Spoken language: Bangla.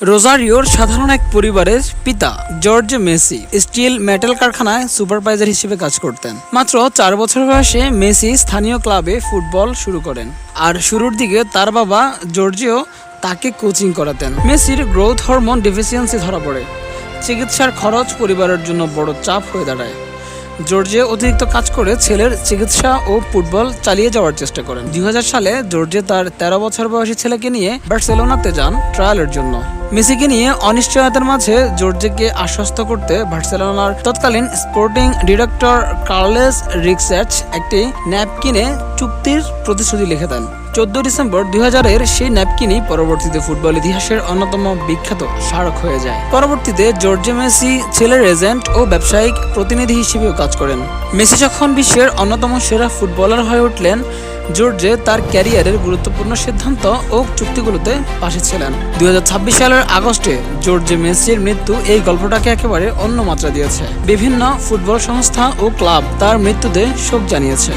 রোজারিওর সাধারণ এক পরিবারের পিতা জর্জ মেসি স্টিল মেটাল কারখানায় সুপারভাইজার হিসেবে কাজ করতেন। মাত্র 4 বছর বয়সে মেসি স্থানীয় ক্লাবে ফুটবল শুরু করেন, আর শুরুর দিকে তার বাবা জর্জিও তাকে কোচিং করাতেন। মেসির গ্রোথ হরমোন ডেফিসিয়েন্সি ধরা পড়ে। চিকিৎসার খরচ পরিবারের জন্য বড় চাপ হয়ে দাঁড়ায়। জর্জিয়া অতিরিক্ত কাজ করে ছেলের চিকিৎসা ও ফুটবল চালিয়ে যাওয়ার চেষ্টা করেন। 2000 সালে জর্জিয়া তার 13 বছর বয়সী ছেলেকে নিয়ে বার্সেলোনাতে যান ট্রায়ালের জন্য। মেসিকে নিয়ে অনিশ্চয়তার মাঝে জর্জিয়াকে আশ্বস্ত করতে বার্সেলোনার তৎকালীন স্পোর্টিং ডিরেক্টর কার্লেস রিকসাচ একটি ন্যাপকিনে চুক্তির প্রতিশ্রুতি লিখে দেন। 14 ডিসেম্বর 2000-এর সেই ন্যাপকিনই পরবর্তীতে ফুটবল ইতিহাসের অন্যতম বিখ্যাত স্মারক হয়ে যায়। পরবর্তীতে জর্জে মেসি ছেলের এজেন্ট ও ব্যবসায়িক প্রতিনিধি হিসেবেও কাজ করেন। মেসি যখন বিশ্বের অন্যতম সেরা ফুটবলার হয়ে উঠলেন, জর্জে তার ক্যারিয়ারের গুরুত্বপূর্ণ সিদ্ধান্ত ও চুক্তিগুলোতে পাশে ছিলেন। 2026 সালের আগস্টে জর্জে মেসির মৃত্যু এই গল্পটাকে একেবারে অন্য মাত্রা দিয়েছে। বিভিন্ন ফুটবল সংস্থা ও ক্লাব তার মৃত্যুতে শোক জানিয়েছে।